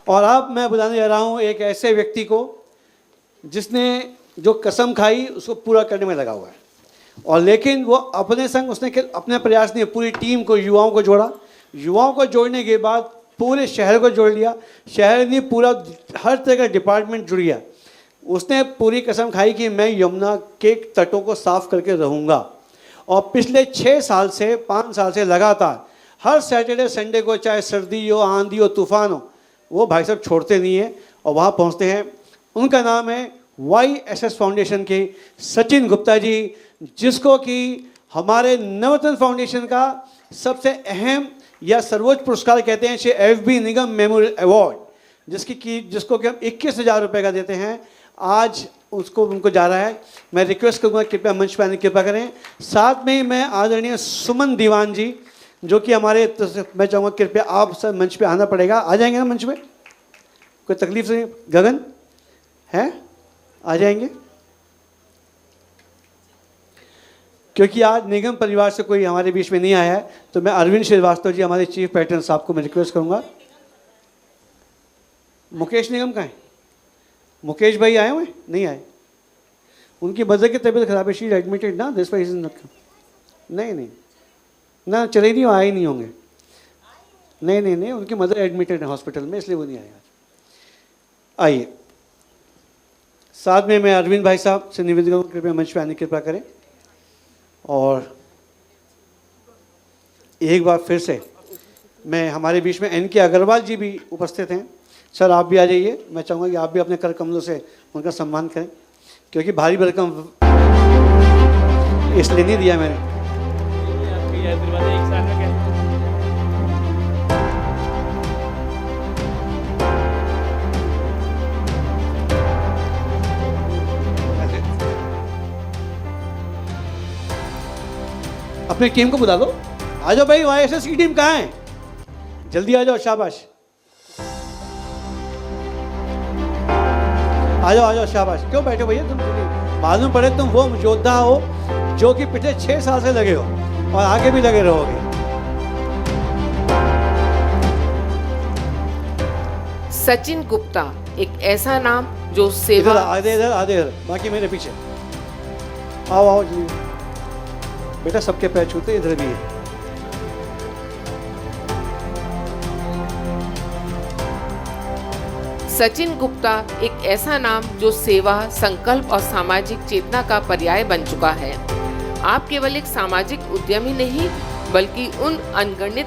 और अब मैं बुलाने जा रहा हूँ एक ऐसे व्यक्ति को जिसने जो कसम खाई उसको पूरा करने में लगा हुआ है, और लेकिन वो अपने संग उसने अपने प्रयास नहीं, पूरी टीम को, युवाओं को जोड़ा। युवाओं को जोड़ने के बाद पूरे शहर को जोड़ लिया, शहर ने पूरा हर तरह का डिपार्टमेंट जुड़ गया। उसने पूरी कसम खाई कि मैं यमुना के तटों को साफ करके रहूँगा, और पिछले 6 साल से 5 साल से लगातार हर सैटरडे संडे को, चाहे सर्दी हो, आंधी हो, तूफान हो, वो भाई साहब छोड़ते नहीं हैं और वहाँ पहुँचते हैं। उनका नाम है YSS फाउंडेशन के सचिन गुप्ता जी, जिसको कि हमारे नवरत्न फाउंडेशन का सबसे अहम या सर्वोच्च पुरस्कार कहते हैं, श्री FB निगम मेमोरियल अवार्ड, जिसको कि हम 21,000 रुपये का देते हैं। आज उसको उनको जा रहा है। मैं रिक्वेस्ट करूँगा कृपया मंच पर आने की कृपा करें। साथ में मैं आदरणीय सुमन दीवान जी, जो कि हमारे, मैं चाहूँगा कृपया आप सब मंच पे आना पड़ेगा। आ जाएंगे ना मंच पे? कोई तकलीफ नहीं? गगन है, आ जाएंगे? क्योंकि आज निगम परिवार से कोई हमारे बीच में नहीं आया है, तो मैं अरविंद श्रीवास्तव जी, हमारे चीफ पैटर्न साहब को मैं रिक्वेस्ट करूँगा। मुकेश निगम कहाँ है? मुकेश भाई आए हुए? नहीं आए। उनकी मदर की तबीयत खराब है, शी इज एडमिटेड ना, दिस वाइज नहीं ना, चले नहीं, आए नहीं होंगे। नहीं, उनकी मदर एडमिटेड है हॉस्पिटल में, इसलिए वो नहीं आएगा। आइए, साथ में मैं अरविंद भाई साहब से निवेदन करूँ कृपया मंच पे आने की कृपा करें। और एक बार फिर से मैं, हमारे बीच में NK अग्रवाल जी भी उपस्थित हैं। सर आप भी आ जाइए। मैं चाहूँगा कि आप भी अपने कर कमलों से उनका सम्मान करें, क्योंकि भारी भरकम इसलिए नहीं दिया मैंने। अपनी टीम को बुला लो। आ जाओ भाई, YSS की टीम कहाँ है? जल्दी आ जाओ, शाबाश। आ जाओ, शाबाश। क्यों बैठे भैया तुम? मालूम पड़े तुम वो योद्धा हो जो कि पिछले 6 साल से लगे हो और आगे भी लगे रहोगे। सचिन गुप्ता एक ऐसा नाम जो सेवा। इधर बाकी मेरे पीछे आओ जी बेटा, सबके पैर छूते, इधर भी है। सचिन गुप्ता एक ऐसा नाम जो सेवा, संकल्प और सामाजिक चेतना का पर्याय बन चुका है। आप केवल एक सामाजिक उद्यमी नहीं, बल्कि उन अनगणित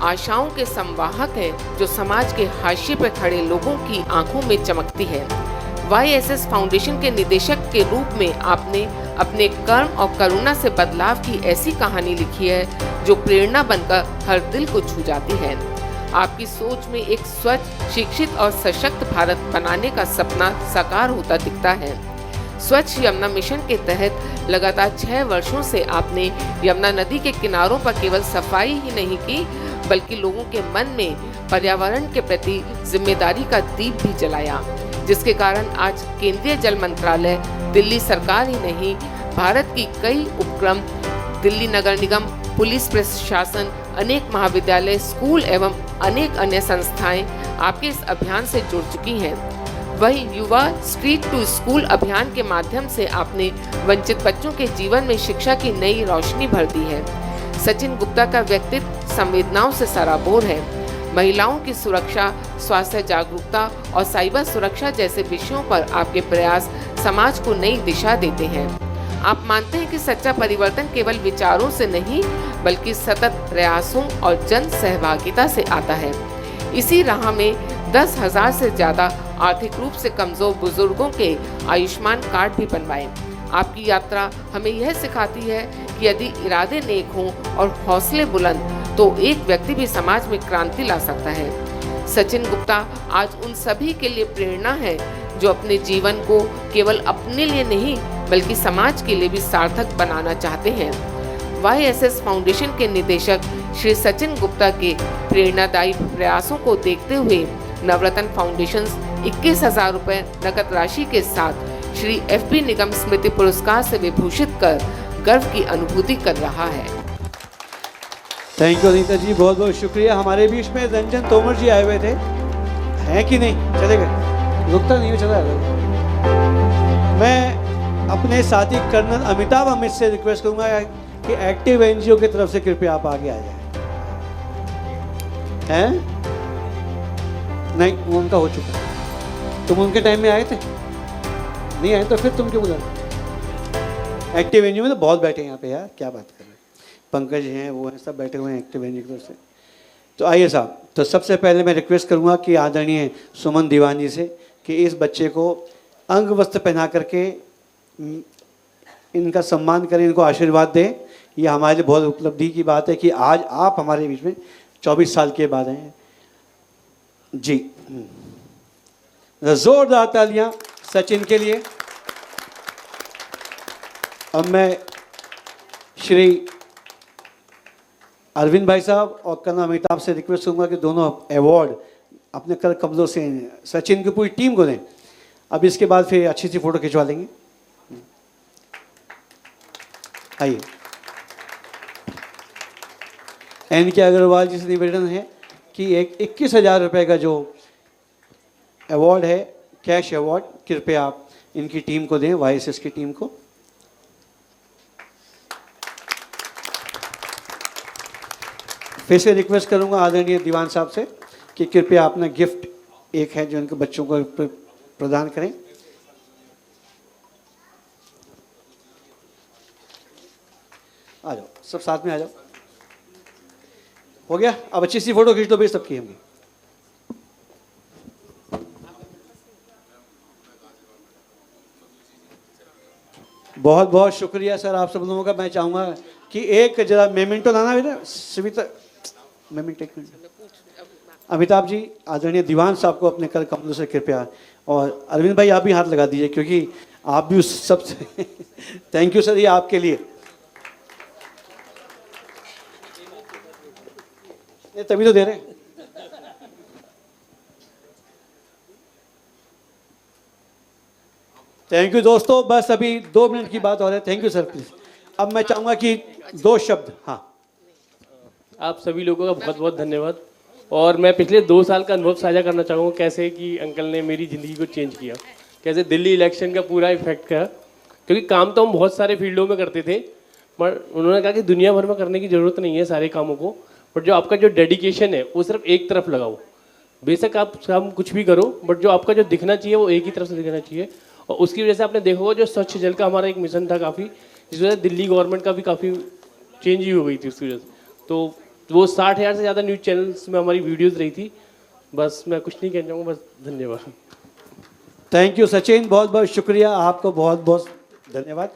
आशाओं के संवाहक हैं जो समाज के हाशिए पर खड़े लोगों की आंखों में चमकती है। YSS फाउंडेशन के निदेशक के रूप में आपने अपने कर्म और करुणा से बदलाव की ऐसी कहानी लिखी है जो प्रेरणा बनकर हर दिल को छू जाती है। आपकी सोच में एक स्वच्छ, शिक्षित और सशक्त भारत बनाने का सपना साकार होता दिखता है। स्वच्छ यमुना मिशन के तहत लगातार 6 वर्षों से आपने यमुना नदी के किनारों पर केवल सफाई ही नहीं की, बल्कि लोगों के मन में पर्यावरण के प्रति जिम्मेदारी का दीप भी जलाया, जिसके कारण आज केंद्रीय जल मंत्रालय, दिल्ली सरकार ही नहीं, भारत की कई उपक्रम, दिल्ली नगर निगम, पुलिस प्रशासन, अनेक महाविद्यालय, स्कूल एवं अनेक अन्य संस्थाएं आपके इस अभियान से जुड़ चुकी हैं। वही युवा स्ट्रीट टू स्कूल अभियान के माध्यम से आपने वंचित बच्चों के जीवन में शिक्षा की नई रोशनी भर दी है। सचिन गुप्ता का व्यक्तित्व संवेदनाओं से सराबोर है। महिलाओं की सुरक्षा, स्वास्थ्य जागरूकता और साइबर सुरक्षा जैसे विषयों पर आपके प्रयास समाज को नई दिशा देते हैं। आप मानते हैं कि सच्चा परिवर्तन केवल विचारों से नहीं, बल्कि सतत प्रयासों और जन सहभागिता से आता है। इसी राह में 10,000 से ज्यादा आर्थिक रूप से कमजोर बुजुर्गों के आयुष्मान कार्ड भी बनवाए। आपकी यात्रा हमें यह सिखाती है कि यदि इरादे नेक हों और हौसले बुलंद, तो एक व्यक्ति भी समाज में क्रांति ला सकता है। सचिन गुप्ता आज उन सभी के लिए प्रेरणा है जो अपने जीवन को केवल अपने लिए नहीं, बल्कि समाज के लिए भी सार्थक बनाना चाहते हैं। YSS फाउंडेशन के निदेशक श्री सचिन गुप्ता के प्रेरणादायी प्रयासों को देखते हुए नवरत्न फाउंडेशन 21,000 रुपए नकद राशि के साथ श्री FB निगम स्मृति पुरस्कार से विभूषित कर गर्व की अनुभूति कर रहा है। थैंक यू अनीता जी, बहुत बहुत शुक्रिया। हमारे बीच में रंजन तोमर जी आए हुए थे, है कि नहीं? चलेगा, रुकता नहीं है, चला जाएगा। मैं अपने साथी कर्नल अमिताभ अमित से रिक्वेस्ट करूंगा कि एक्टिव एनजीओ की तरफ से कृपया आप आगे आ जाए। हैं? नहीं, वो उनका हो चुका है। तुम उनके टाइम में आए थे? नहीं आए तो फिर तुम क्यों बुला? एक्टिव एनजीओ में तो बहुत बैठे हैं यहाँ पे यार, क्या बात कर रहे हैं। पंकज हैं, वो हैं, सब बैठे हुए हैं एक्टिव एनजीओ की तरफ से। तो आइए साहब, तो सबसे पहले मैं रिक्वेस्ट करूंगा कि आदरणीय सुमन दीवान जी से कि इस बच्चे को अंग वस्त्र पहना करके इनका सम्मान करें, इनको आशीर्वाद दें। ये हमारे लिए बहुत उपलब्धि की बात है कि आज आप हमारे बीच में 24 साल के बाद हैं जी। जोरदार तालियां सचिन के लिए। अब मैं श्री अरविंद भाई साहब और कर्नल अमिताभ से रिक्वेस्ट करूंगा कि दोनों अवार्ड अपने कर कमलों से सचिन की पूरी टीम को दें। अब इसके बाद फिर अच्छी सी फोटो खिंचवा लेंगे। आइए, एन के अग्रवाल जी से निवेदन है कि एक 21,000 रुपये का जो अवार्ड है, कैश अवार्ड, कृपया आप इनकी टीम को दें, वाईएसएस की टीम को। फिर से रिक्वेस्ट करूंगा आदरणीय दीवान साहब से कि कृपया अपना गिफ्ट एक है जो इनके बच्चों को प्रदान करें। आ जाओ, सब साथ में आ जाओ। हो गया? अब अच्छी सी फोटो खींच दो भाई सबकी हमने। बहुत बहुत शुक्रिया सर आप सब लोगों का। मैं चाहूंगा कि एक जरा मेमेंटो लाना बेटा, सविता मेमेंटो एक मिनट। अमिताभ जी, आदरणीय दीवान साहब को अपने कर कमलों से कृपया, और अरविंद भाई आप भी हाथ लगा दीजिए क्योंकि आप भी उस सबसे थैंक यू सर, ये आपके लिए। तभी तो दे रहे हैं। थैंक यू दोस्तों, बस अभी 2 मिनट की बात हो रही है। Thank you sir, please. अब मैं चाहूंगा कि 2 शब्द। हाँ, आप सभी लोगों का बहुत बहुत धन्यवाद। और मैं पिछले 2 साल का अनुभव साझा करना चाहूँगा, कैसे कि अंकल ने मेरी ज़िंदगी को चेंज किया, कैसे दिल्ली इलेक्शन का पूरा इफेक्ट किया। क्योंकि काम तो हम बहुत सारे फील्डों में करते थे, पर उन्होंने कहा कि दुनिया भर में करने की ज़रूरत नहीं है सारे कामों को, बट जो आपका जो डेडिकेशन है वो सिर्फ एक तरफ लगाओ। बेशक आप काम कुछ भी करो, बट जो आपका जो दिखना चाहिए वो एक ही तरफ से दिखना चाहिए। और उसकी वजह से आपने देखा होगा जो स्वच्छ जल का हमारा एक मिशन था काफ़ी, जिस वजह से दिल्ली गवर्नमेंट का भी काफ़ी चेंज ही हो गई थी उसकी वजह से। तो वो 60,000 से ज़्यादा न्यूज़ चैनल्स में हमारी वीडियोज़ रही थी। बस मैं कुछ नहीं कहना चाहूँगा, बस धन्यवाद। थैंक यू सचिन, बहुत बहुत शुक्रिया आपको, बहुत बहुत धन्यवाद।